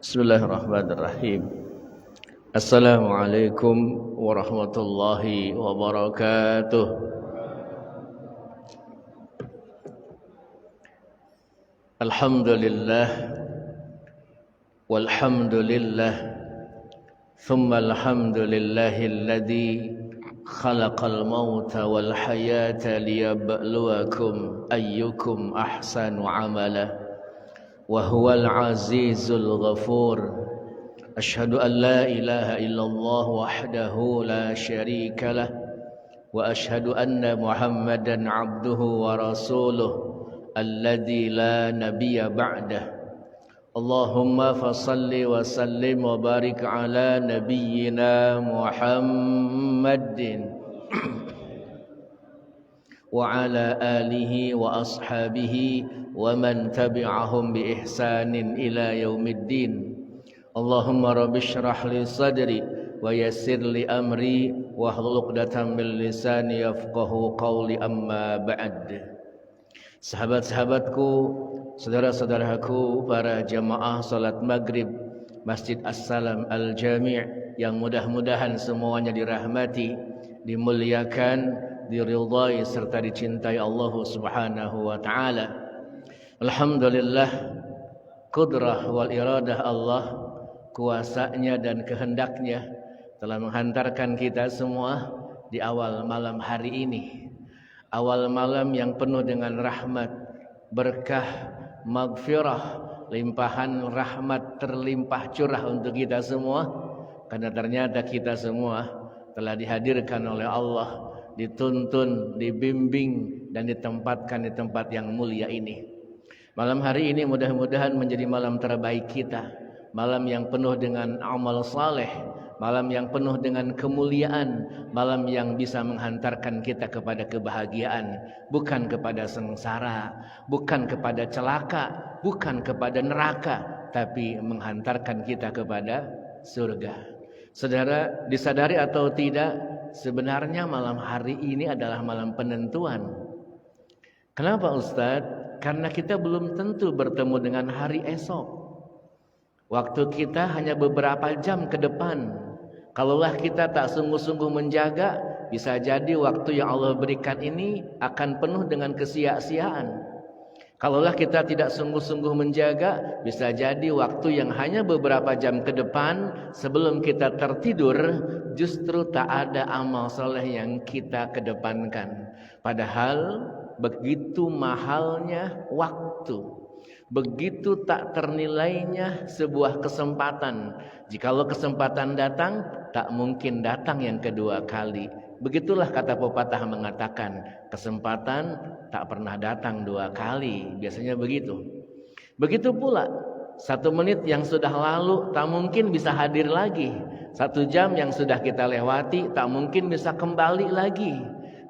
Bismillahirrahmanirrahim. Assalamualaikum warahmatullahi wabarakatuh. Alhamdulillah walhamdulillah thumma alhamdulillahilladzi khalaqal mauta wal hayata liyabluwakum ayyukum ahsanu amala. وهو العزيز الغفور أشهد أن لا إله إلا الله وحده لا شريك له وأشهد أن محمدا عبده ورسوله الذي لا نبي بعده اللهم فصل وسلم وبارك على نبينا محمد وعلى آله وأصحابه ومن تبعهم بإحسان إلى يوم الدين اللهم رب اشرح لي صدري ويسر لي أمري واحلل عقدة من لساني يفقهوا قولي أما بعد. Sahabat-sahabatku, saudara-saudaraku, para jamaah salat maghrib Masjid As-Salam Al-Jami' yang mudah-mudahan semuanya dirahmati, dimuliakan, diridhai serta dicintai Allah Subhanahu wa taala. Alhamdulillah, kudrah wal iradah Allah, kuasanya dan kehendaknya telah menghantarkan kita semua di awal malam hari ini. Awal malam yang penuh dengan rahmat, berkah, maghfirah, limpahan rahmat terlimpah curah untuk kita semua. Karena ternyata kita semua telah dihadirkan oleh Allah, dituntun, dibimbing dan ditempatkan di tempat yang mulia ini. Malam hari ini mudah-mudahan menjadi malam terbaik kita, malam yang penuh dengan amal saleh, malam yang penuh dengan kemuliaan, malam yang bisa menghantarkan kita kepada kebahagiaan, bukan kepada sengsara, bukan kepada celaka, bukan kepada neraka, tapi menghantarkan kita kepada surga. Saudara, disadari atau tidak, sebenarnya malam hari ini adalah malam penentuan. Kenapa Ustadz? Karena kita belum tentu bertemu dengan hari esok. Waktu kita hanya beberapa jam ke depan. Kalaulah kita tak sungguh-sungguh menjaga, bisa jadi waktu yang Allah berikan ini akan penuh dengan kesia-siaan. Kalaulah kita tidak sungguh-sungguh menjaga, bisa jadi waktu yang hanya beberapa jam ke depan sebelum kita tertidur, justru tak ada amal soleh yang kita kedepankan. Padahal begitu mahalnya waktu, begitu tak ternilainya sebuah kesempatan. Jikalau kesempatan datang, tak mungkin datang yang kedua kali. Begitulah kata pepatah mengatakan, kesempatan tak pernah datang dua kali. Biasanya begitu. Begitu pula 1 menit yang sudah lalu tak mungkin bisa hadir lagi. 1 jam yang sudah kita lewati tak mungkin bisa kembali lagi.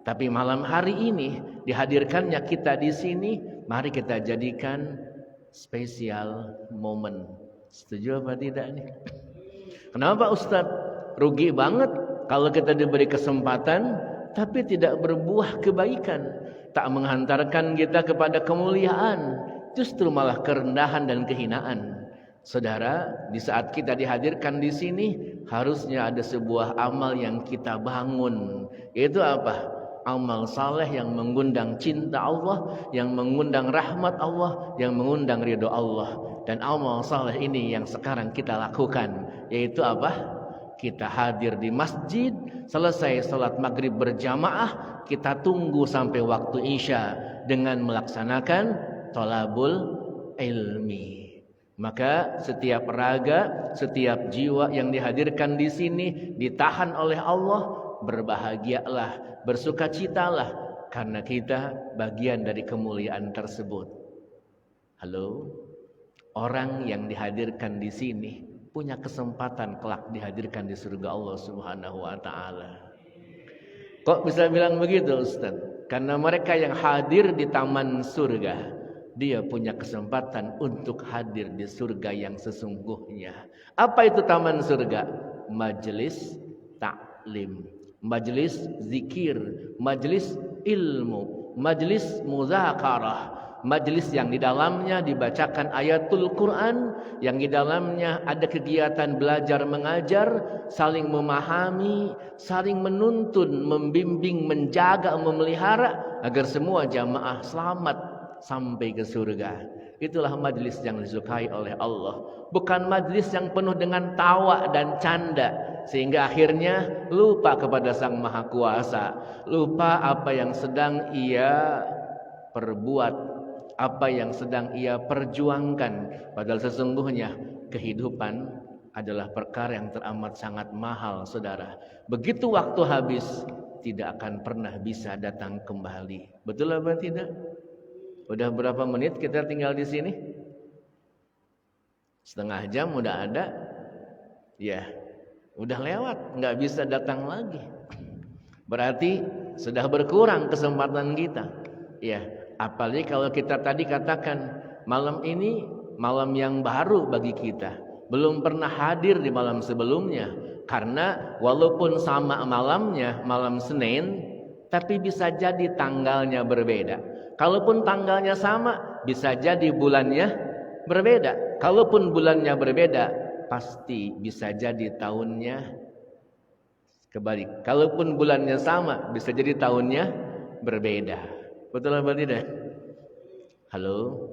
Tapi malam hari ini dihadirkannya kita di sini, mari kita jadikan spesial momen. Setuju apa tidak nih? Kenapa Ustadz? Rugi banget kalau kita diberi kesempatan tapi tidak berbuah kebaikan, tak menghantarkan kita kepada kemuliaan, justru malah kerendahan dan kehinaan. Saudara, di saat kita dihadirkan di sini harusnya ada sebuah amal yang kita bangun. Yaitu apa? Amal saleh yang mengundang cinta Allah, yang mengundang rahmat Allah, yang mengundang ridho Allah. Dan amal saleh ini yang sekarang kita lakukan, yaitu apa? Kita hadir di masjid, selesai salat maghrib berjamaah, kita tunggu sampai waktu isya dengan melaksanakan thalabul ilmi. Maka setiap raga, setiap jiwa yang dihadirkan di sini ditahan oleh Allah, berbahagialah, bersukacitalah karena kita bagian dari kemuliaan tersebut. Halo, orang yang dihadirkan di sini punya kesempatan kelak dihadirkan di surga Allah Subhanahu wa taala. Kok bisa bilang begitu Ustaz? Karena mereka yang hadir di taman surga, dia punya kesempatan untuk hadir di surga yang sesungguhnya. Apa itu taman surga? Majelis taklim, majelis zikir, majelis ilmu, majelis muzakarah, Majelis yang di dalamnya dibacakan ayatul Quran, yang di dalamnya ada kegiatan belajar mengajar, saling memahami, saling menuntun, membimbing, menjaga, memelihara agar semua jamaah selamat sampai ke surga. Itulah majelis yang disukai oleh Allah. Bukan majelis yang penuh dengan tawa dan canda, sehingga akhirnya lupa kepada Sang Maha Kuasa, lupa apa yang sedang ia perbuat, apa yang sedang ia perjuangkan. Padahal sesungguhnya kehidupan adalah perkara yang teramat sangat mahal, saudara. Begitu waktu habis, tidak akan pernah bisa datang kembali. Betul apa tidak? Udah berapa menit kita tinggal di sini? Setengah jam udah ada. Ya, udah lewat, nggak bisa datang lagi. Berarti sudah berkurang kesempatan kita. Ya, apalagi kalau kita tadi katakan malam ini malam yang baru bagi kita, belum pernah hadir di malam sebelumnya. Karena walaupun sama malamnya, malam Senin, tapi bisa jadi tanggalnya berbeda. Kalaupun tanggalnya sama, bisa jadi bulannya berbeda. Kalaupun bulannya berbeda, pasti bisa jadi tahunnya kebalik. Kalaupun bulannya sama, bisa jadi tahunnya berbeda. Betul apa tidak? Halo?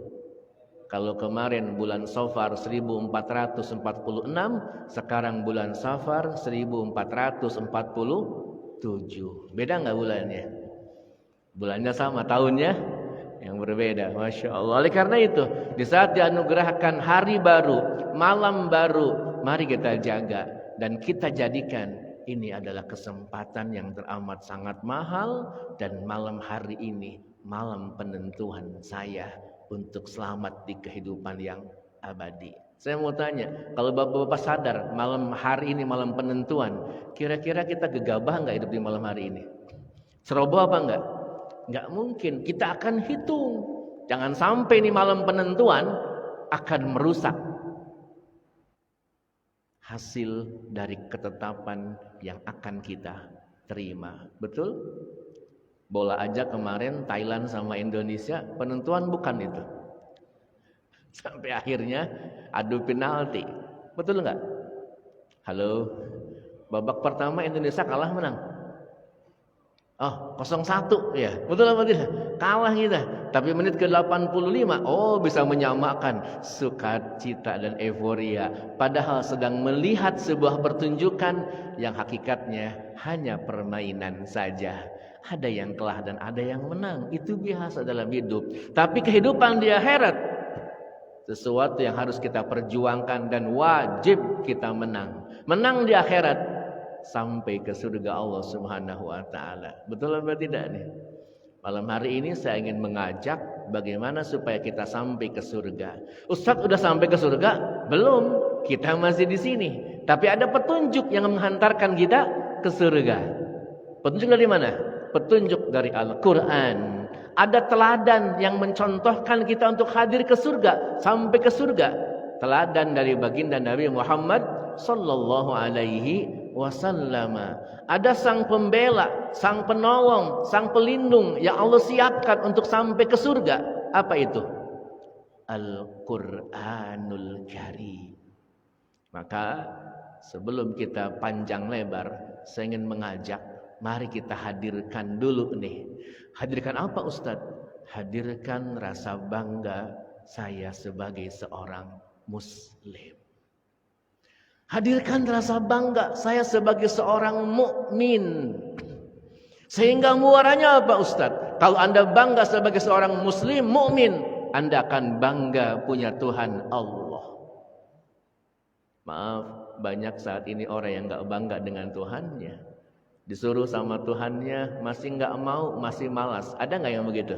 Kalau kemarin bulan Safar 1446, sekarang bulan Safar 1447. Beda nggak bulannya? Bulannya sama, tahunnya yang berbeda. Masya Allah. Oleh karena itu, di saat dianugerahkan hari baru, malam baru, mari kita jaga dan kita jadikan ini adalah kesempatan yang teramat sangat mahal. Dan malam hari ini malam penentuan saya untuk selamat di kehidupan yang abadi. Saya mau tanya, kalau bapak-bapak sadar malam hari ini malam penentuan, kira-kira kita gegabah nggak hidup di malam hari ini? Ceroboh apa enggak? Enggak mungkin. Kita akan hitung. Jangan sampai ini malam penentuan akan merusak hasil dari ketetapan yang akan kita terima. Betul? Bola aja kemarin Thailand sama Indonesia, penentuan bukan itu. Sampai akhirnya adu penalti. Betul enggak? Halo? Babak pertama Indonesia kalah menang. Oh, 0-1 ya. Betul apa tidak? Kalah kita. Tapi menit ke-85, oh bisa menyamakan sukacita dan euforia. Padahal sedang melihat sebuah pertunjukan yang hakikatnya hanya permainan saja. Ada yang kalah dan ada yang menang. Itu biasa dalam hidup. Tapi kehidupan di akhirat, sesuatu yang harus kita perjuangkan dan wajib kita menang. Menang di akhirat sampai ke surga Allah Subhanahu wa taala. Betul apa tidak nih? Malam hari ini saya ingin mengajak bagaimana supaya kita sampai ke surga. Ustadz udah sampai ke surga? Belum. Kita masih di sini. Tapi ada petunjuk yang menghantarkan kita ke surga. Petunjuk dari mana? Petunjuk dari Al-Qur'an. Ada teladan yang mencontohkan kita untuk hadir ke surga, sampai ke surga. Teladan dari baginda Nabi Muhammad sallallahu alaihi wasallam. Ada sang pembela, sang penolong, sang pelindung yang Allah siapkan untuk sampai ke surga. Apa itu? Al-Qur'anul Karim. Maka sebelum kita panjang lebar, saya ingin mengajak, mari kita hadirkan dulu nih. Hadirkan apa Ustadz? Hadirkan rasa bangga saya sebagai seorang Muslim. Hadirkan rasa bangga saya sebagai seorang mukmin. Sehingga muaranya apa Ustadz? Kalau Anda bangga sebagai seorang Muslim, mukmin, Anda akan bangga punya Tuhan Allah. Maaf, banyak saat ini orang yang gak bangga dengan Tuhannya. Disuruh sama Tuhannya masih gak mau, masih malas. Ada gak yang begitu?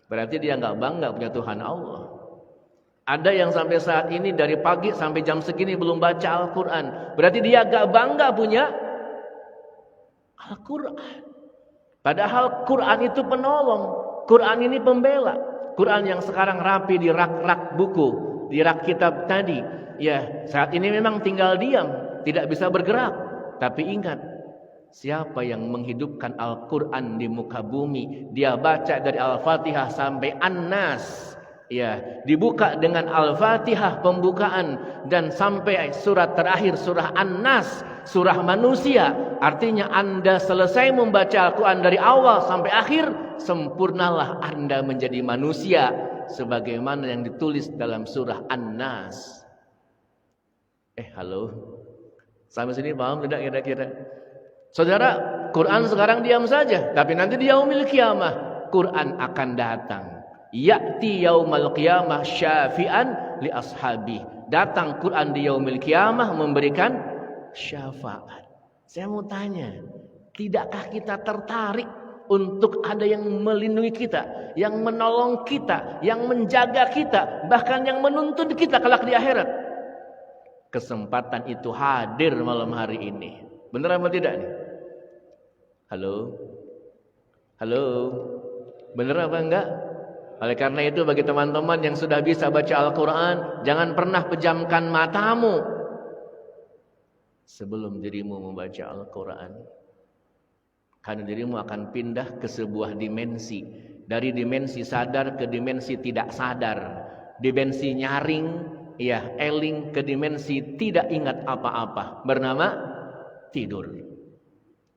Berarti dia gak bangga punya Tuhan Allah. Ada yang sampai saat ini dari pagi sampai jam segini belum baca Al-Quran. Berarti dia gak bangga punya Al-Quran. Padahal Quran itu penolong. Quran ini pembela. Quran yang sekarang rapi di rak-rak buku, di rak kitab tadi. Ya, saat ini memang tinggal diam, tidak bisa bergerak. Tapi ingat, Siapa yang menghidupkan Al-Quran di muka bumi, dia baca dari Al-Fatihah sampai An-Nas, ya, dibuka dengan Al-Fatihah pembukaan dan sampai surat terakhir surah An-Nas, surah manusia. Artinya Anda selesai membaca Al-Quran dari awal sampai akhir, sempurnalah Anda menjadi manusia sebagaimana yang ditulis dalam surah An-Nas. Halo, sampai sini paham tidak kira-kira? Saudara, Quran sekarang diam saja, tapi nanti di yaumil qiyamah Quran akan datang. Ya'ti yaumal qiyamah syafi'an li ashabi. Datang Quran di yaumil qiyamah memberikan syafaat. Saya mau tanya, tidakkah kita tertarik untuk ada yang melindungi kita, yang menolong kita, yang menjaga kita, bahkan yang menuntun kita kelak di akhirat? Kesempatan itu hadir malam hari ini. Benar apa tidak nih? Halo? Halo? Benar apa enggak? Oleh karena itu bagi teman-teman yang sudah bisa baca Al-Quran, jangan pernah pejamkan matamu sebelum dirimu membaca Al-Quran. Karena dirimu akan pindah ke sebuah dimensi. Dari dimensi sadar ke dimensi tidak sadar. Dimensi nyaring, ya, eling, ke dimensi tidak ingat apa-apa, bernama tidur.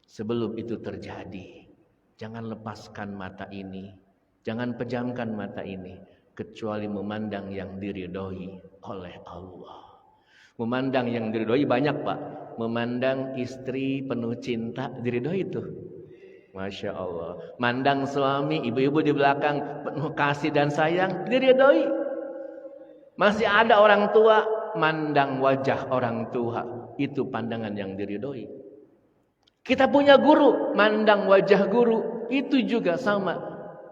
Sebelum itu terjadi, jangan lepaskan mata ini, jangan pejamkan mata ini, kecuali memandang yang diridhoi oleh Allah. Memandang yang diridhoi banyak, Pak. Memandang istri penuh cinta, diridhoi itu. Masya Allah. Mandang suami, ibu-ibu di belakang penuh kasih dan sayang, diridhoi. Masih ada orang tua, mandang wajah orang tua, itu pandangan yang diridhoi. Kita punya guru, mandang wajah guru, itu juga sama,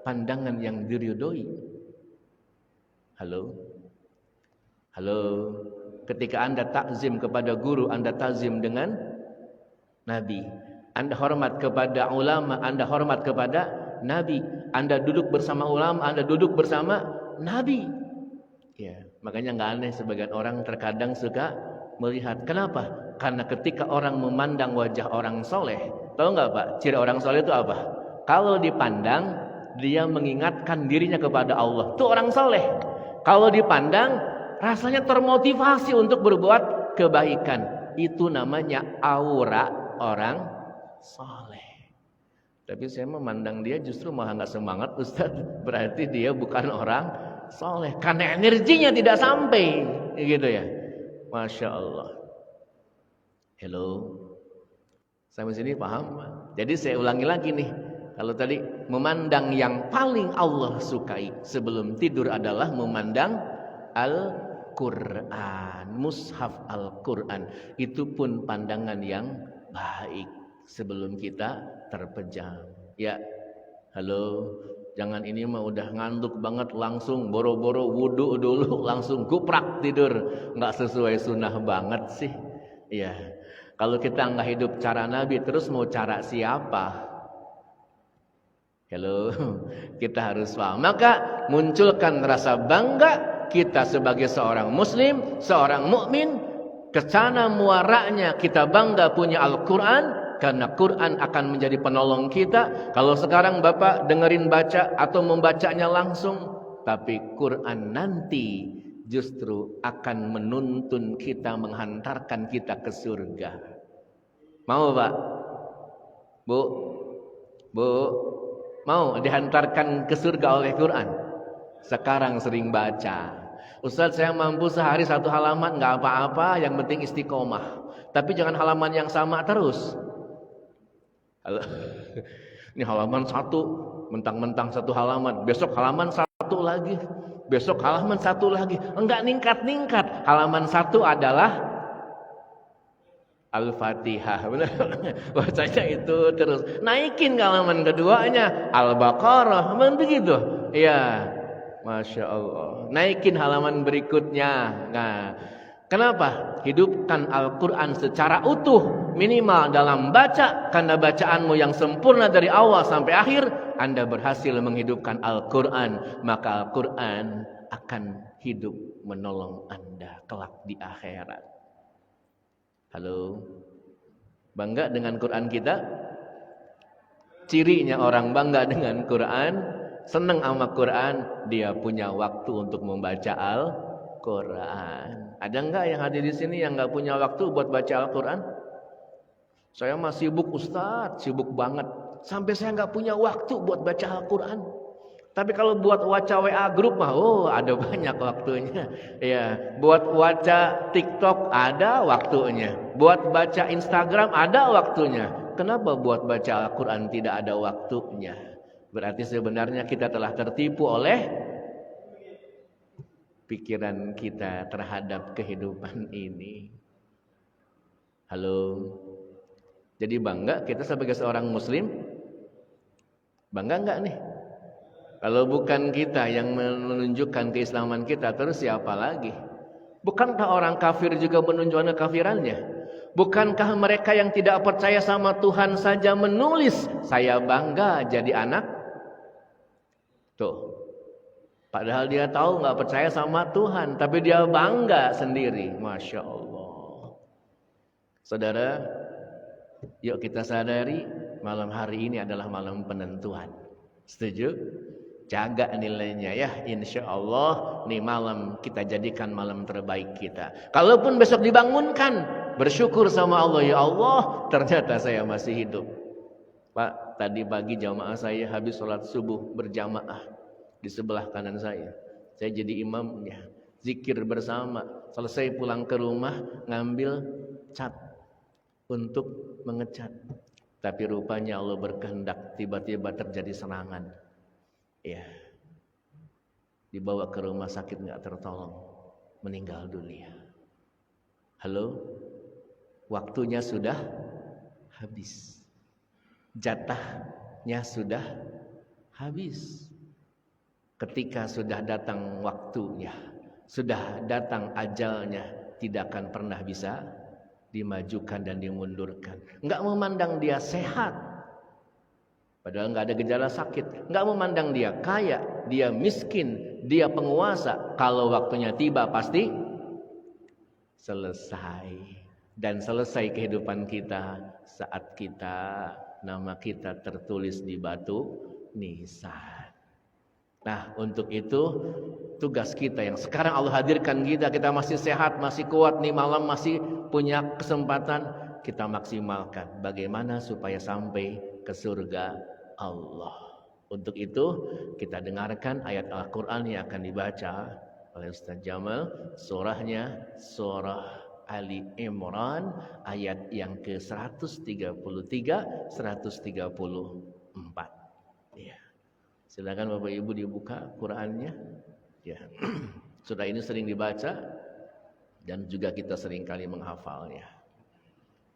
pandangan yang diridhoi. Halo? Halo? Ketika Anda takzim kepada guru, Anda takzim dengan Nabi. Anda hormat kepada ulama, Anda hormat kepada Nabi. Anda duduk bersama ulama, Anda duduk bersama Nabi. Ya, makanya nggak aneh sebagian orang terkadang suka melihat. Kenapa? Karena ketika orang memandang wajah orang soleh, tahu nggak Pak? Ciri orang soleh itu apa? Kalau dipandang, dia mengingatkan dirinya kepada Allah. Itu orang soleh. Kalau dipandang, rasanya termotivasi untuk berbuat kebaikan. Itu namanya aura orang soleh. Tapi saya memandang dia justru malah nggak semangat, Ustaz. Berarti dia bukan orang soleh. Karena energinya tidak sampai, gitu ya. Masya Allah. Hello, sampai sini paham? Jadi saya ulangi lagi nih. Kalau tadi memandang yang paling Allah sukai sebelum tidur adalah memandang Al-Quran, mushaf Al-Quran. Itu pun pandangan yang baik sebelum kita terpejam. Ya, halo, jangan ini mah udah ngantuk banget langsung boro-boro wudu dulu langsung guprak tidur. Nggak sesuai sunnah banget sih. Ya. Kalau kita nggak hidup cara Nabi, terus mau cara siapa? Halo, kita harus paham. Maka munculkan rasa bangga kita sebagai seorang Muslim, seorang mukmin. Kesana muaranya kita bangga punya Al-Quran, karena Quran akan menjadi penolong kita. Kalau sekarang Bapak dengerin baca atau membacanya langsung, tapi Quran nanti justru akan menuntun kita, menghantarkan kita ke surga. Mau Pak? Bu? Bu? Mau dihantarkan ke surga oleh Quran? Sekarang sering baca. Ustaz, saya mampu sehari 1 halaman, nggak apa-apa, yang penting istiqomah. Tapi jangan halaman yang sama terus. Ini halaman 1, mentang-mentang 1 halaman, besok halaman 1 lagi, besok halaman 1 lagi, enggak ningkat-ningkat. Halaman 1 adalah Al-Fatihah, benar? Bacanya itu terus. Naikin ke halaman keduanya Al-Baqarah, begitu. Iya, Masya Allah. Naikin halaman berikutnya. Nah, kenapa? Hidupkan Al-Quran secara utuh, minimal dalam baca. Karena bacaanmu yang sempurna dari awal sampai akhir, Anda berhasil menghidupkan Al-Quran. Maka Al-Quran akan hidup menolong Anda kelak di akhirat. Halo, Bangga dengan Quran kita. Cirinya orang bangga dengan Quran, senang sama Quran, dia punya waktu untuk membaca Al-Quran. Ada enggak yang hadir di sini yang enggak punya waktu buat baca Al-Quran? Saya mah sibuk Ustadz, sibuk banget. Sampai saya enggak punya waktu buat baca Al-Quran. Tapi kalau buat waca WA grup mah, oh ada banyak waktunya. Ya, buat waca TikTok ada waktunya. Buat baca Instagram ada waktunya. Kenapa buat baca Al-Quran tidak ada waktunya? Berarti sebenarnya kita telah tertipu oleh pikiran kita terhadap kehidupan ini. Halo. Jadi bangga kita sebagai seorang muslim? Bangga enggak nih? Kalau bukan kita yang menunjukkan keislaman kita, terus siapa lagi? Bukankah orang kafir juga menunjukkan kekafirannya? Bukankah mereka yang tidak percaya sama Tuhan saja menulis, saya bangga jadi anak? Tuh. Padahal dia tahu nggak percaya sama Tuhan, tapi dia bangga sendiri. Masya Allah. Saudara, yuk kita sadari malam hari ini adalah malam penentuan. Setuju? Jaga nilainya ya, insya Allah nih malam kita jadikan malam terbaik kita. Kalaupun besok dibangunkan, bersyukur sama Allah, ya Allah ternyata saya masih hidup. Pak, tadi pagi jamaah saya habis sholat subuh berjamaah di sebelah kanan saya. Saya jadi imamnya, zikir bersama. Selesai pulang ke rumah ngambil cat untuk mengecat. Tapi rupanya Allah berkehendak tiba-tiba terjadi serangan. Ya, dibawa ke rumah sakit nggak tertolong, meninggal dunia. Halo, waktunya sudah habis, jatahnya sudah habis. Ketika sudah datang waktunya, sudah datang ajalnya, tidak akan pernah bisa dimajukan dan dimundurkan. Nggak memandang dia sehat. Padahal nggak ada gejala sakit, nggak memandang dia kaya, dia miskin, dia penguasa. Kalau waktunya tiba pasti selesai. Dan selesai kehidupan kita saat nama kita tertulis di batu nisan. Nah, untuk itu tugas kita yang sekarang Allah hadirkan kita masih sehat, masih kuat nih malam, masih punya kesempatan, kita maksimalkan. Bagaimana supaya sampai ke surga Allah. Untuk itu kita dengarkan ayat Al-Quran yang akan dibaca oleh Ustaz Jamal. Surahnya surah Ali Imran ayat yang ke-133, 134. Ya. Silakan Bapak Ibu dibuka Qurannya. Ya. Surah ini sering dibaca dan juga kita sering kali menghafalnya.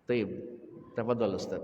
Taib. Tafadhol Ustaz.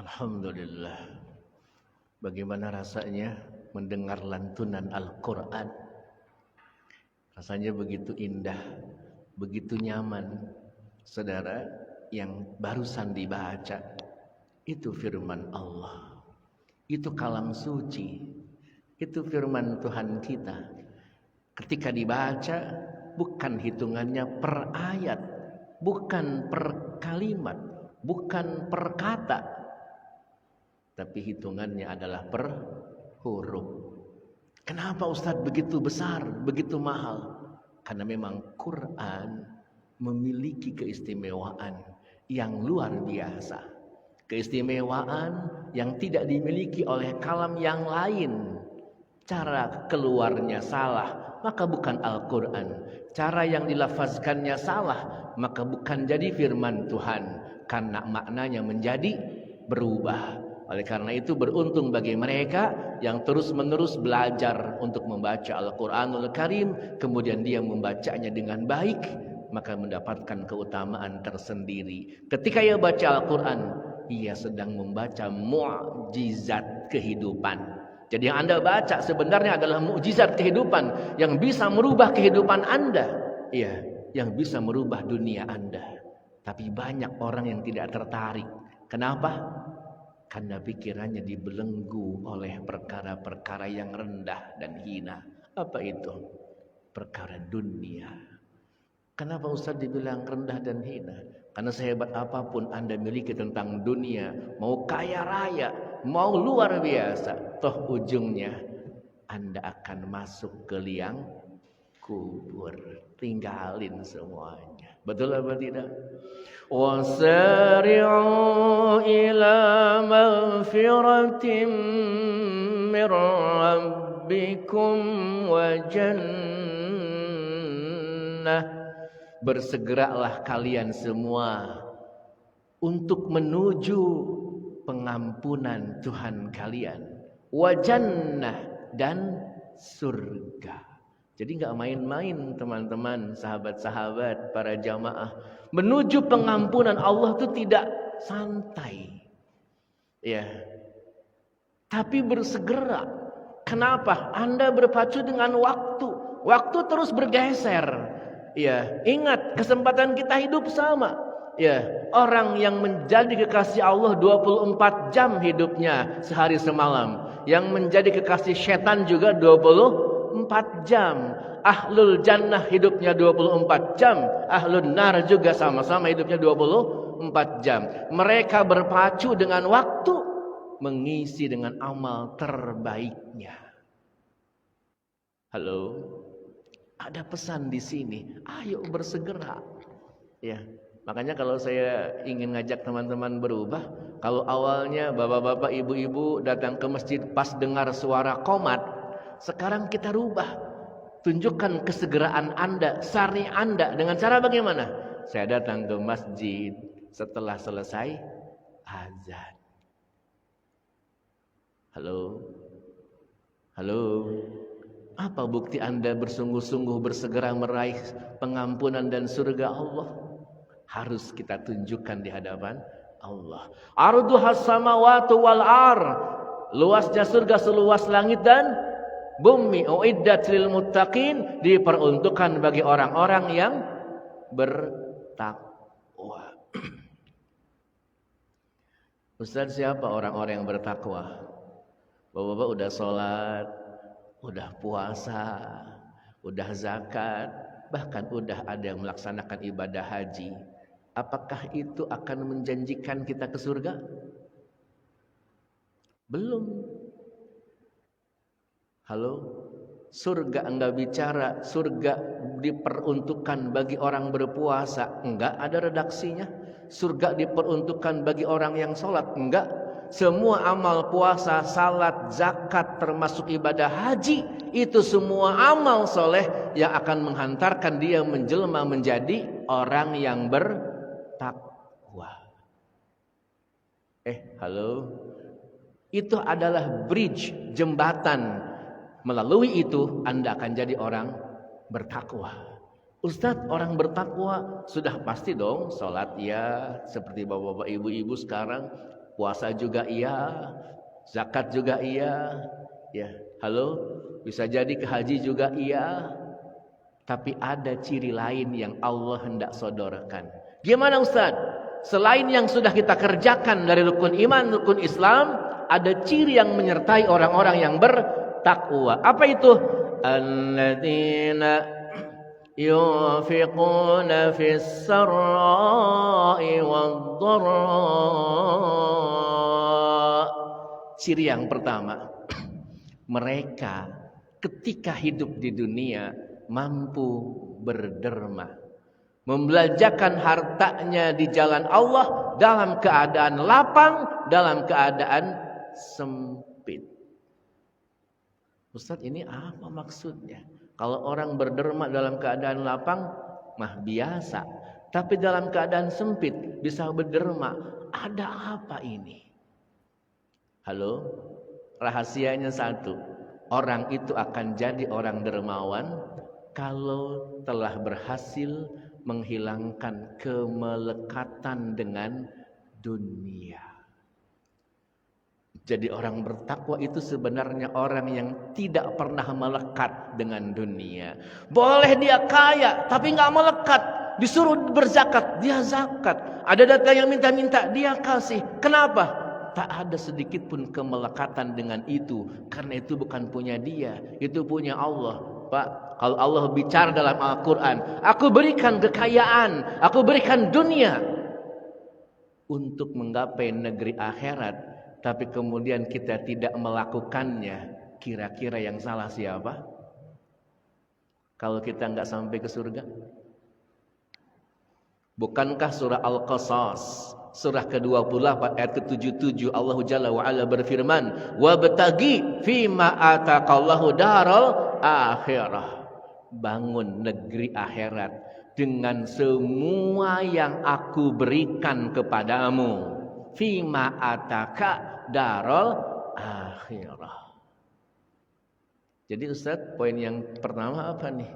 Alhamdulillah. Bagaimana rasanya mendengar lantunan Al-Quran? Rasanya begitu indah, begitu nyaman. Saudara, yang barusan dibaca itu firman Allah, itu kalam suci, itu firman Tuhan kita. Ketika dibaca, bukan hitungannya per ayat, bukan per kalimat, bukan per kata, tapi hitungannya adalah per huruf. Kenapa Ustadz begitu besar, begitu mahal? Karena memang Quran memiliki keistimewaan yang luar biasa. Keistimewaan yang tidak dimiliki oleh kalam yang lain. Cara keluarnya salah, maka bukan Al-Quran. Cara yang dilafazkannya salah, maka bukan jadi firman Tuhan. Karena maknanya menjadi berubah. Oleh karena itu beruntung bagi mereka yang terus-menerus belajar untuk membaca Al-Quranul Karim. Kemudian dia membacanya dengan baik, maka mendapatkan keutamaan tersendiri. Ketika ia baca Al-Quran, ia sedang membaca mukjizat kehidupan. Jadi yang Anda baca sebenarnya adalah mukjizat kehidupan yang bisa merubah kehidupan Anda. Iya, yang bisa merubah dunia Anda. Tapi banyak orang yang tidak tertarik. Kenapa? Karena pikirannya dibelenggu oleh perkara-perkara yang rendah dan hina. Apa itu? Perkara dunia. Kenapa Ustaz dibilang rendah dan hina? Karena sehebat apapun Anda miliki tentang dunia, mau kaya raya, mau luar biasa, toh ujungnya Anda akan masuk ke liang kubur. Tinggalin semuanya. Betul apa tidak? وَسَارِعُوا إِلَى مَغْفِرَةٍ مِّن رَّبِّكُمْ وَجَنَّةٍ. Bersegeralah kalian semua untuk menuju pengampunan Tuhan kalian. Wajannah, dan surga. Jadi nggak main-main teman-teman, sahabat-sahabat, para jamaah. Menuju pengampunan Allah itu tidak santai. Ya. Tapi bersegera. Kenapa? Anda berpacu dengan waktu. Waktu terus bergeser. Ya, ingat kesempatan kita hidup sama. Ya, orang yang menjadi kekasih Allah 24 jam hidupnya sehari semalam. Yang menjadi kekasih setan juga 24 jam. Ahlul jannah hidupnya 24 jam. Ahlul nar juga sama-sama hidupnya 24 jam. Mereka berpacu dengan waktu, mengisi dengan amal terbaiknya. Halo, ada pesan di sini. Ayo bersegera. Ya, makanya kalau saya ingin ngajak teman-teman berubah, kalau awalnya bapak-bapak, ibu-ibu datang ke masjid pas dengar suara qomat, sekarang kita rubah. Tunjukkan kesegeraan Anda, sari Anda dengan cara bagaimana? Saya datang ke masjid setelah selesai azan. Halo? Halo? Apa bukti Anda bersungguh-sungguh bersegera meraih pengampunan dan surga Allah? Harus kita tunjukkan di hadapan Allah. Arduhas samawati wal ar. Luasnya surga seluas langit dan bumi. Uiddat lil muttaqin, diperuntukkan bagi orang-orang yang bertakwa. Ustaz, siapa orang-orang yang bertakwa? Bapak-bapak udah sholat, udah puasa, udah zakat, bahkan udah ada yang melaksanakan ibadah haji. Apakah itu akan menjanjikan kita ke surga? Belum. Halo? Surga enggak bicara, surga diperuntukkan bagi orang berpuasa, enggak ada redaksinya. Surga diperuntukkan bagi orang yang sholat, enggak. Semua amal puasa, salat, zakat, termasuk ibadah haji, itu semua amal soleh yang akan menghantarkan dia menjelma menjadi orang yang bertakwa. Halo? Itu adalah bridge, jembatan. Melalui itu Anda akan jadi orang bertakwa. Ustadz, orang bertakwa sudah pasti dong sholat ya, seperti bapak-bapak ibu-ibu sekarang. puasa juga iya, zakat juga iya, ya. Halo, bisa jadi ke haji juga iya. Tapi ada ciri lain yang Allah hendak sodorkan. Gimana Ustaz? Selain yang sudah kita kerjakan dari rukun iman, rukun Islam, ada ciri yang menyertai orang-orang yang bertakwa. Apa itu? Alladzina yunfiquna fis sarra'i wad-dharra. Ciri yang pertama, mereka ketika hidup di dunia mampu berderma, membelanjakan hartanya di jalan Allah dalam keadaan lapang, dalam keadaan sempit. Ustaz, ini apa maksudnya? Kalau orang berderma dalam keadaan lapang mah biasa, tapi dalam keadaan sempit bisa berderma, ada apa ini? Halo, rahasianya satu, orang itu akan jadi orang dermawan kalau telah berhasil menghilangkan kemelekatan dengan dunia. Jadi orang bertakwa itu sebenarnya orang yang tidak pernah melekat dengan dunia. Boleh dia kaya tapi nggak melekat. Disuruh berzakat, dia zakat. Ada datang yang minta-minta, dia kasih. Kenapa? Tak ada sedikit pun kemelekatan dengan itu. Karena itu bukan punya dia, itu punya Allah. Pak, kalau Allah bicara dalam Al-Quran, aku berikan kekayaan, aku berikan dunia untuk menggapai negeri akhirat, tapi kemudian kita tidak melakukannya, kira-kira yang salah siapa? Kalau kita nggak sampai ke surga? Bukankah surah Al-Qasas surah ke-28 ayat ke-77 Allah Jalla wa Ala berfirman, "Wabtaghi fima ataqallahu daral akhirah." Bangun negeri akhirat dengan semua yang aku berikan kepadamu. Fima ataka daral akhirah. Jadi Ustaz, poin yang pertama apa nih?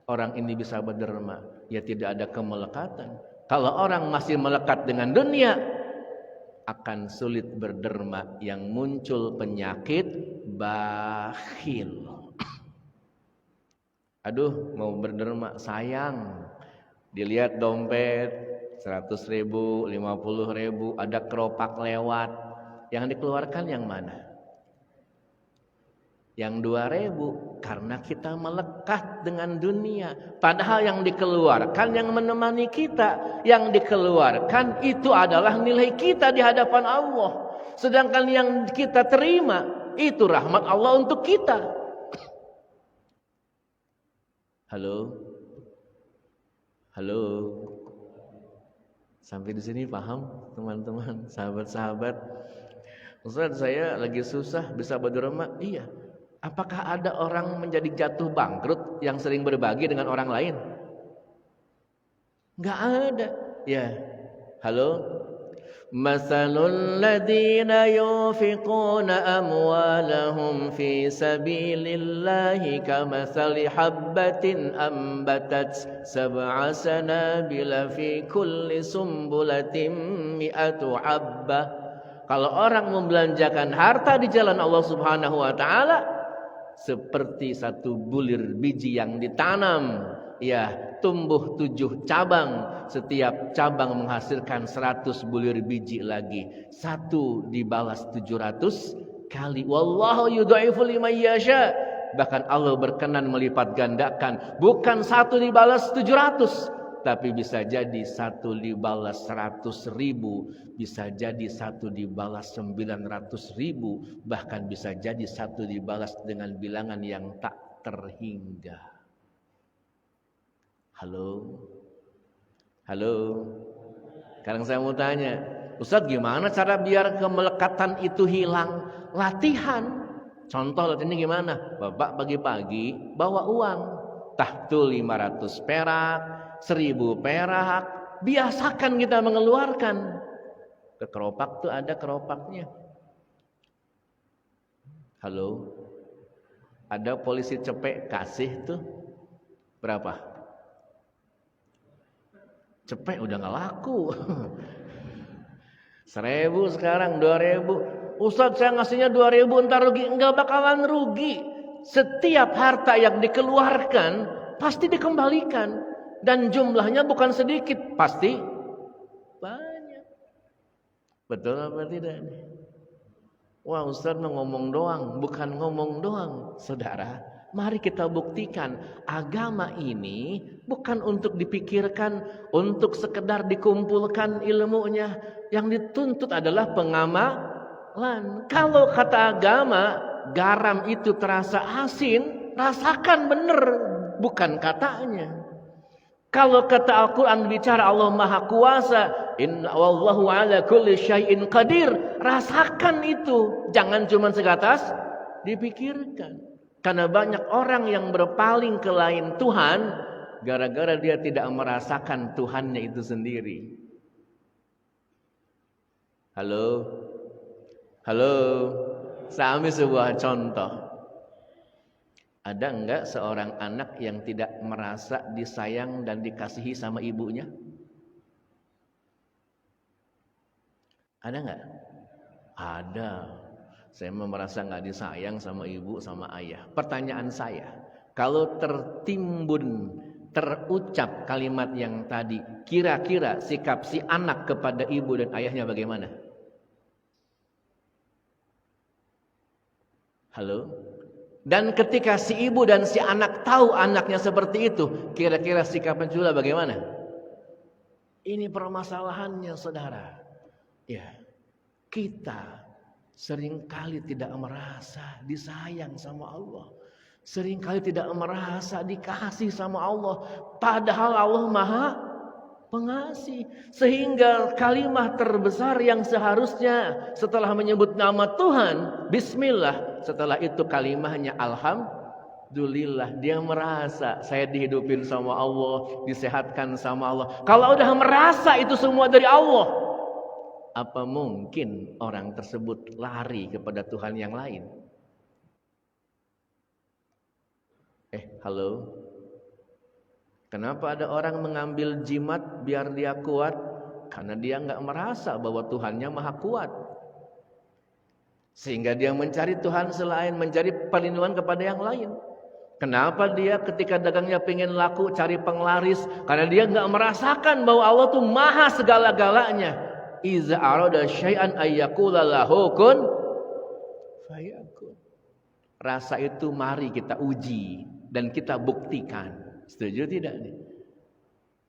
Orang ini bisa berderma, ya tidak ada kemelekatan. Kalau orang masih melekat dengan dunia, akan sulit berderma, yang muncul penyakit bakhil. Aduh, mau berderma sayang. Dilihat dompet 100.000, 50.000, ada keropak lewat. Yang dikeluarkan yang mana? Yang 2.000, karena kita melekat dengan dunia. Padahal yang dikeluarkan yang menemani kita, yang dikeluarkan itu adalah nilai kita di hadapan Allah. Sedangkan yang kita terima itu rahmat Allah untuk kita. Halo, halo, sampai di sini paham teman-teman, sahabat-sahabat? Ustaz, saya lagi susah bisa berderma. Iya. Apakah ada orang menjadi jatuh bangkrut yang sering berbagi dengan orang lain? Enggak ada. Ya. Halo. Masalul ladzina yunfiquna amwalahum fi sabilillahi kamathali habbatin ambatat sab'a sanabila fi kulli sumbulatin mi'atu habbah. Kalau orang membelanjakan harta di jalan Allah Subhanahu wa taala seperti satu bulir biji yang ditanam, ya, tumbuh 7 cabang, setiap cabang menghasilkan 100 bulir biji lagi, satu dibalas 700 kali. Wallahu yudha'ifu liman yasha. Bahkan Allah berkenan melipat gandakan, bukan satu dibalas 700, tapi bisa jadi satu dibalas 100.000, bisa jadi satu dibalas 900.000, bahkan bisa jadi satu dibalas dengan bilangan yang tak terhingga. Halo, halo. Sekarang saya mau tanya, Ustaz, gimana cara biar kemelekatan itu hilang? Latihan. Contoh latihannya gimana? Bapak pagi-pagi bawa uang, tahtul 500 perak, 1.000 perak, biasakan kita mengeluarkan. Ke keropak tuh ada keropaknya. Halo, ada polisi cepek kasih tuh berapa? Cepek udah nggak laku. 1.000 sekarang 2.000. Ustadz saya ngasihnya 2.000 entar rugi. Enggak bakalan rugi. Setiap harta yang dikeluarkan pasti dikembalikan. Dan jumlahnya bukan sedikit. Pasti banyak. Betul apa tidak? Wah Ustadz ngomong doang. Bukan ngomong doang. Saudara, mari kita buktikan. Agama ini bukan untuk dipikirkan. Untuk sekedar dikumpulkan ilmunya. Yang dituntut adalah pengamalan. Kalau kata agama, garam itu terasa asin, rasakan benar, bukan katanya. Kalau kata Al-Quran bicara Allah Maha Kuasa, Inna wallahu ala kulli syai'in qadir, rasakan itu. Jangan cuma sebatas dipikirkan. Karena banyak orang yang berpaling ke lain Tuhan, gara-gara dia tidak merasakan Tuhannya itu sendiri. Halo, saya ambil sebuah contoh. Ada enggak seorang anak yang tidak merasa disayang dan dikasihi sama ibunya? Ada enggak? Ada. Saya merasa enggak disayang sama ibu, sama ayah. Pertanyaan saya, kalau terucap kalimat yang tadi, kira-kira sikap si anak kepada ibu dan ayahnya bagaimana? Halo? Dan ketika si ibu dan si anak tahu anaknya seperti itu, kira-kira sikapnya juga bagaimana? Ini permasalahannya, saudara. Ya, kita seringkali tidak merasa disayang sama Allah. Seringkali tidak merasa dikasih sama Allah. Padahal Allah Maha Pengasih. Sehingga kalimat terbesar yang seharusnya setelah menyebut nama Tuhan, Bismillah. Setelah itu kalimatnya Alhamdulillah. Dia merasa saya dihidupin sama Allah, disehatkan sama Allah. Kalau udah merasa itu semua dari Allah, apa mungkin orang tersebut lari kepada Tuhan yang lain? Halo? Kenapa ada orang mengambil jimat biar dia kuat? Karena dia nggak merasa bahwa Tuhannya Maha Kuat. Sehingga dia mencari Tuhan selain, mencari perlindungan kepada yang lain. Kenapa dia ketika dagangnya pengen laku cari penglaris? Karena dia nggak merasakan bahwa Allah tuh maha segala-galanya. Iza arada syai'an ayyakula lahu kun fayakun. Rasa itu mari kita uji dan kita buktikan. Setuju tidak nih?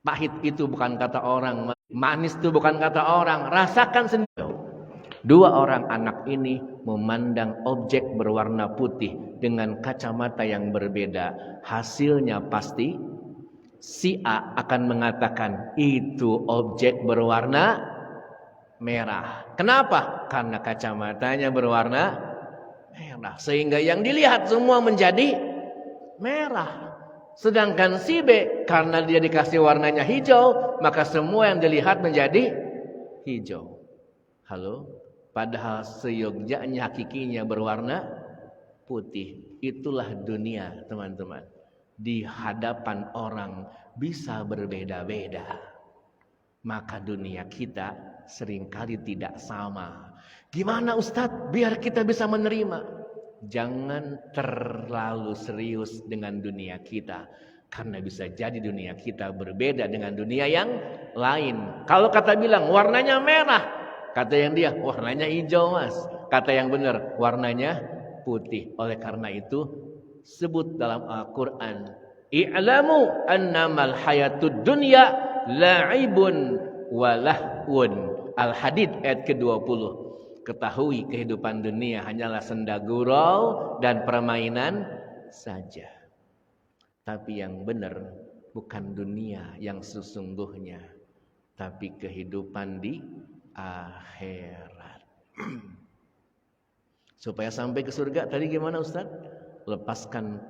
Pahit itu bukan kata orang, manis itu bukan kata orang. Rasakan sendiri. Dua orang anak ini memandang objek berwarna putih dengan kacamata yang berbeda. Hasilnya pasti si A akan mengatakan itu objek berwarna merah. Kenapa? Karena kacamatanya berwarna merah. Sehingga yang dilihat semua menjadi merah. Sedangkan si B, karena dia dikasih warnanya hijau, maka semua yang dilihat menjadi hijau. Halo? Padahal seyogyanya hakikinya berwarna putih. Itulah dunia, teman-teman. Di hadapan orang bisa berbeda-beda. Maka dunia kita seringkali tidak sama. Gimana Ustadz biar kita bisa menerima? Jangan terlalu serius dengan dunia kita. Karena bisa jadi dunia kita berbeda dengan dunia yang lain. Kalau kata bilang warnanya merah, kata yang dia warnanya hijau mas. Kata yang benar warnanya putih. Oleh karena itu sebut dalam Al-Quran, i'lamu annamal hayatud dunya la'ibun walahun. Al-Hadid ayat ke-20. Ketahui kehidupan dunia hanyalah senda gurau dan permainan saja. Tapi yang benar bukan dunia yang sesungguhnya, tapi kehidupan di akhirat. Supaya sampai ke surga tadi gimana Ustaz? Lepaskan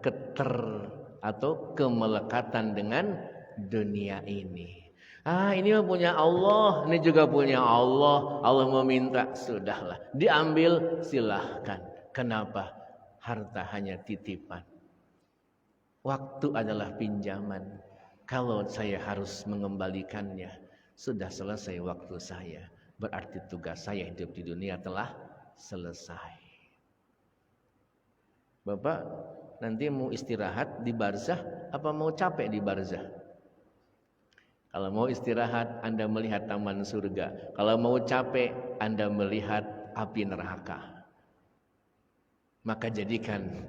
atau kemelekatan dengan dunia ini. Ini punya Allah, ini juga punya Allah. Allah meminta, sudahlah, diambil silahkan. Kenapa? Harta hanya titipan. Waktu adalah pinjaman. Kalau saya harus mengembalikannya, sudah selesai waktu saya. berarti tugas saya hidup di dunia telah selesai. Bapak nanti mau istirahat di barzah apa mau capek di barzah? Kalau mau istirahat, Anda melihat taman surga. Kalau mau capek, Anda melihat api neraka. Maka jadikan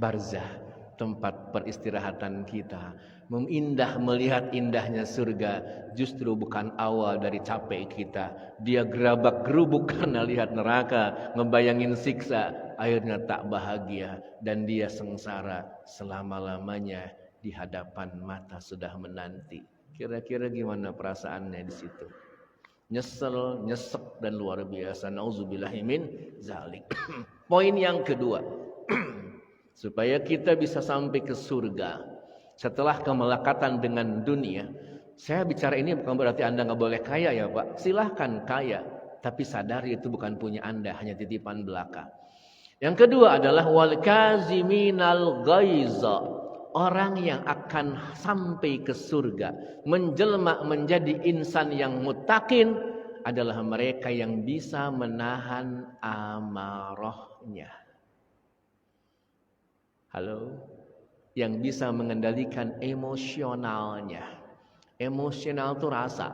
barzah tempat peristirahatan kita. Memindah melihat indahnya surga justru bukan awal dari capek kita. Dia gerabak gerubuk karena lihat neraka, ngebayangin siksa, akhirnya tak bahagia dan dia sengsara selama-lamanya di hadapan mata sudah menanti. Kira-kira gimana perasaannya di situ? Nyesel, nyesek dan luar biasa. Nauzubillahi min zalik. Poin yang kedua, supaya kita bisa sampai ke surga setelah kemelekatan dengan dunia. Saya bicara ini bukan berarti Anda nggak boleh kaya ya Pak. Silahkan kaya, tapi sadari itu bukan punya Anda, hanya titipan belaka. Yang kedua adalah wal kaziminal ghaiza. Orang yang akan sampai ke surga, menjelma menjadi insan yang muttaqin adalah mereka yang bisa menahan amarahnya. Halo? Yang bisa mengendalikan emosionalnya. Emosional itu rasa.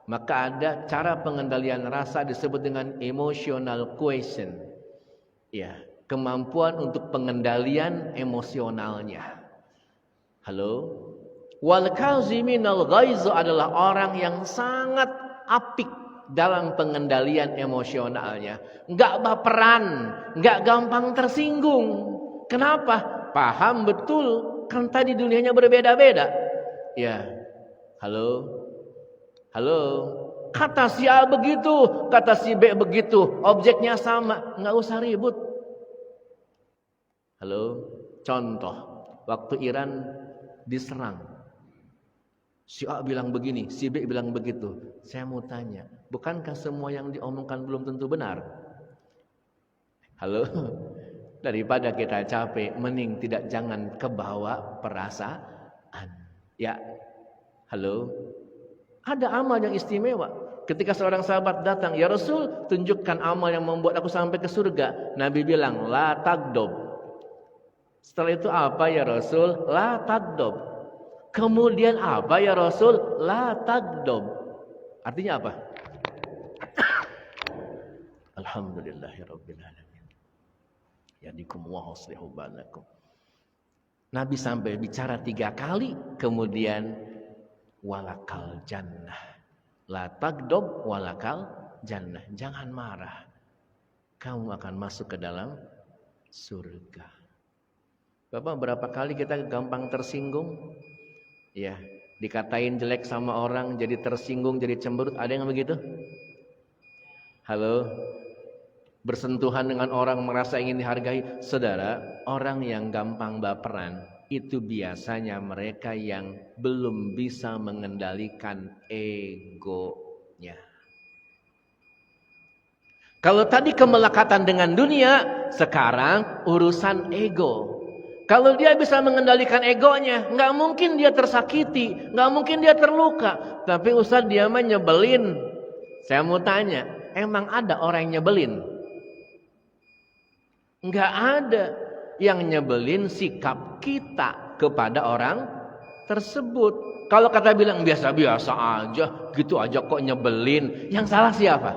Maka ada cara pengendalian rasa disebut dengan emotional quotient. Ya, kemampuan untuk pengendalian emosionalnya. Halo? Wal kaziminal ghaiz adalah orang yang sangat apik dalam pengendalian emosionalnya. Enggak baperan, enggak gampang tersinggung. Kenapa? Paham betul, kan tadi dunianya berbeda-beda. Ya. Halo? Halo? Kata si A begitu, kata si B begitu, objeknya sama, enggak usah ribut. Halo? Contoh, waktu Iran diserang, si A bilang begini, si B bilang begitu. Saya mau tanya, bukankah semua yang diomongkan belum tentu benar? Halo? Daripada kita capek, mending jangan kebawa perasaan. Ya. Halo? Ada amal yang istimewa. Ketika seorang sahabat datang, ya Rasul, tunjukkan amal yang membuat aku sampai ke surga. Nabi bilang, la tagdob. Setelah itu apa ya Rasul? La tagdob. Kemudian apa ya Rasul? La tagdob. Artinya apa? Alhamdulillahirabbil alamin. Yadikum wa huslihu balakum. Nabi sampai bicara 3 kali, kemudian walakal jannah. La tagdob walakal jannah. Jangan marah. Kamu akan masuk ke dalam surga. Bapak, berapa kali kita gampang tersinggung? Ya, dikatain jelek sama orang, jadi tersinggung, jadi cemberut. Ada yang begitu? Halo? Bersentuhan dengan orang, merasa ingin dihargai. Saudara, orang yang gampang baperan, itu biasanya mereka yang belum bisa mengendalikan egonya. Kalau tadi kemelekatan dengan dunia, sekarang urusan ego. Kalau dia bisa mengendalikan egonya, nggak mungkin dia tersakiti, nggak mungkin dia terluka. Tapi Ustaz, dia mah nyebelin. Saya mau tanya, emang ada orang yang nyebelin? Nggak ada. Yang nyebelin sikap kita kepada orang tersebut. Kalau kata bilang biasa-biasa aja, gitu aja kok nyebelin. Yang salah siapa?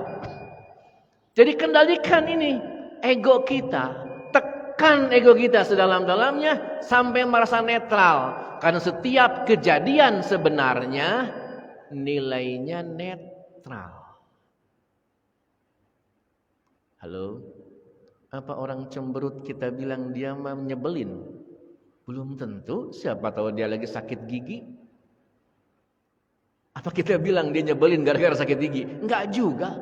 Jadi kendalikan ini ego kita. Tekan ego kita sedalam-dalamnya sampai merasa netral. Karena setiap kejadian sebenarnya nilainya netral. Halo? Apa orang cemberut kita bilang dia mah nyebelin? Belum tentu. Siapa tahu dia lagi sakit gigi. Apa kita bilang dia nyebelin gara-gara sakit gigi? Enggak juga.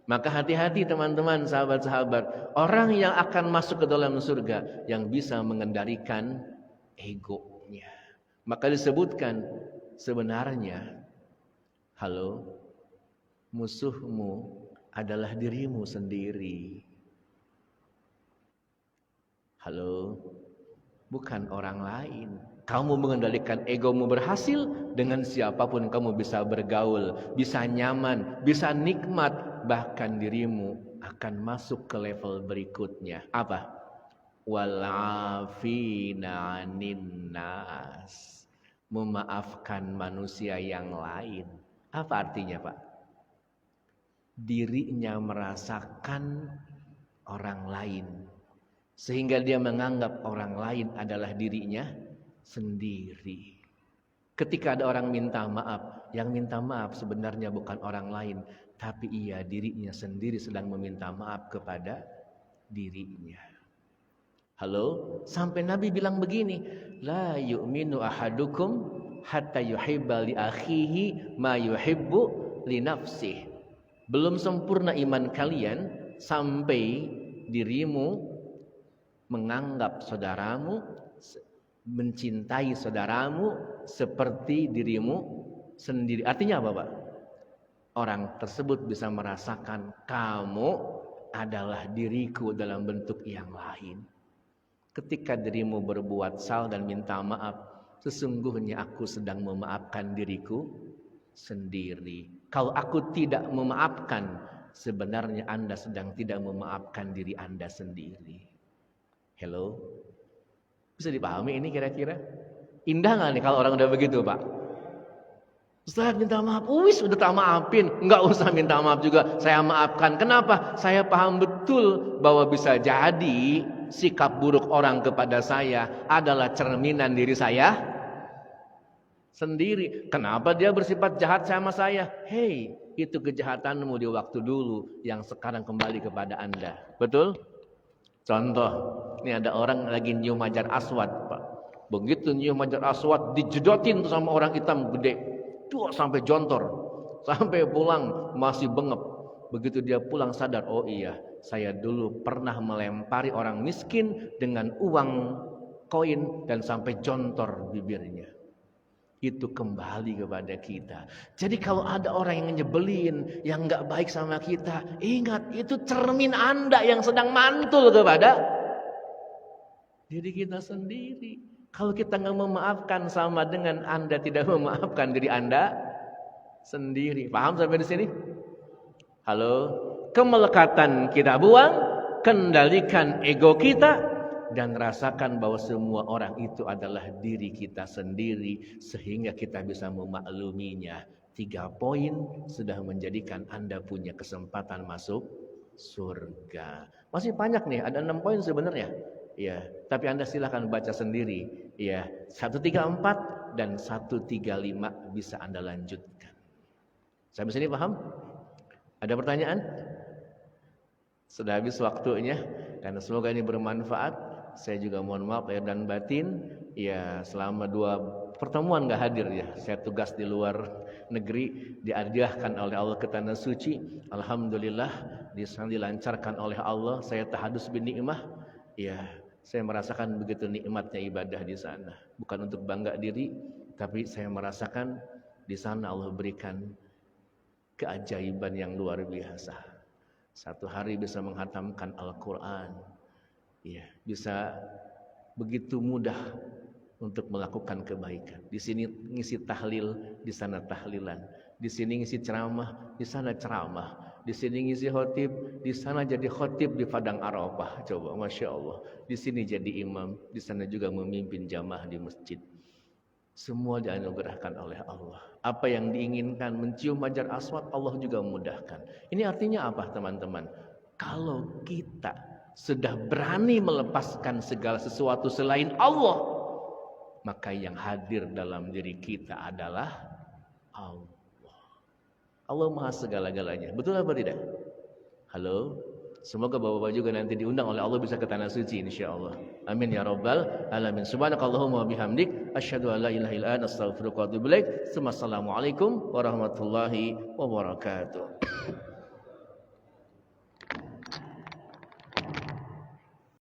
Maka hati-hati teman-teman, sahabat-sahabat. Orang yang akan masuk ke dalam surga yang bisa mengendalikan egonya. Maka disebutkan sebenarnya, halo, musuhmu adalah dirimu sendiri. Halo, bukan orang lain. Kamu mengendalikan egomu berhasil, dengan siapapun kamu bisa bergaul, bisa nyaman, bisa nikmat, bahkan dirimu akan masuk ke level berikutnya. Apa? Wal'afina 'anin nas. Memaafkan manusia yang lain. Apa artinya, Pak? Dirinya merasakan orang lain, sehingga dia menganggap orang lain adalah dirinya sendiri. Ketika ada orang minta maaf, yang minta maaf sebenarnya bukan orang lain, tapi ia dirinya sendiri sedang meminta maaf kepada dirinya. Halo, sampai Nabi bilang begini, la yu'minu ahadukum hatta yuhibba li akhihi ma yuhibbu li nafsihi. Belum sempurna iman kalian sampai dirimu menganggap saudaramu, mencintai saudaramu seperti dirimu sendiri. Artinya apa, Pak? Orang tersebut bisa merasakan kamu adalah diriku dalam bentuk yang lain. Ketika dirimu berbuat salah dan minta maaf, sesungguhnya aku sedang memaafkan diriku sendiri. Kalau aku tidak memaafkan, sebenarnya Anda sedang tidak memaafkan diri Anda sendiri. Hello? Bisa dipahami ini kira-kira? Indah gak nih kalau orang udah begitu, Pak? Ustaz minta maaf, udah tak maafin. Enggak usah minta maaf juga, saya maafkan. Kenapa? Saya paham betul bahwa bisa jadi sikap buruk orang kepada saya adalah cerminan diri saya sendiri. Kenapa dia bersifat jahat sama saya? Hei, itu kejahatanmu di waktu dulu yang sekarang kembali kepada Anda. Betul? Contoh, ini ada orang lagi nyium hajar aswad, Pak. Begitu nyium hajar aswad, dijedotin tuh sama orang hitam gede. Tuh sampai jontor, sampai pulang masih bengep. Begitu dia pulang sadar, oh iya, saya dulu pernah melempari orang miskin dengan uang koin dan sampai jontor bibirnya. Itu kembali kepada kita. Jadi kalau ada orang yang nyebelin, yang gak baik sama kita, ingat itu cermin Anda yang sedang mantul kepada diri kita sendiri. Kalau kita gak memaafkan, sama dengan Anda tidak memaafkan diri Anda sendiri. Paham sampai di sini? Halo? Kemelekatan kita buang, kendalikan ego kita, dan rasakan bahwa semua orang itu adalah diri kita sendiri, sehingga kita bisa memakluminya. 3 poin sudah menjadikan Anda punya kesempatan masuk surga. Masih banyak nih, ada 6 poin sebenarnya. Ya, tapi Anda silakan baca sendiri. Ya, 134 dan 135 bisa Anda lanjutkan. Sampai sini paham? Ada pertanyaan? Sudah habis waktunya, karena semoga ini bermanfaat. Saya juga mohon maaf lahir dan batin. Ya, selama 2 pertemuan gak hadir ya. Saya tugas di luar negeri, diadiahkan oleh Allah ke tanah suci. Alhamdulillah, dilancarkan oleh Allah. Saya tahadus bin ni'mah. Ya, saya merasakan begitu nikmatnya ibadah di sana. Bukan untuk bangga diri, tapi saya merasakan di sana Allah berikan keajaiban yang luar biasa. Satu hari bisa menghatamkan Al-Quran. Ya, bisa begitu mudah untuk melakukan kebaikan. Di sini ngisi tahlil, di sana tahlilan. Di sini ngisi ceramah, di sana ceramah. Di sini ngisi khotib, di sana jadi khotib di padang Arafah. Coba, masya Allah. Di sini jadi imam, di sana juga memimpin jamaah di masjid. Semua dianugerahkan oleh Allah. Apa yang diinginkan, mencium hajar aswad, Allah juga memudahkan. Ini artinya apa, teman-teman? Kalau kita sudah berani melepaskan segala sesuatu selain Allah, maka yang hadir dalam diri kita adalah Allah. Allah Maha segala-galanya. Betul apa tidak? Halo? Semoga bapak-bapak juga nanti diundang oleh Allah bisa ke tanah suci insyaallah. Amin ya rabbal alamin. Subhanakallahumma wa bihamdik asyhadu an la ilaha illa anta astaghfiruka wa atubu ilaik. Assalamualaikum warahmatullahi wabarakatuh.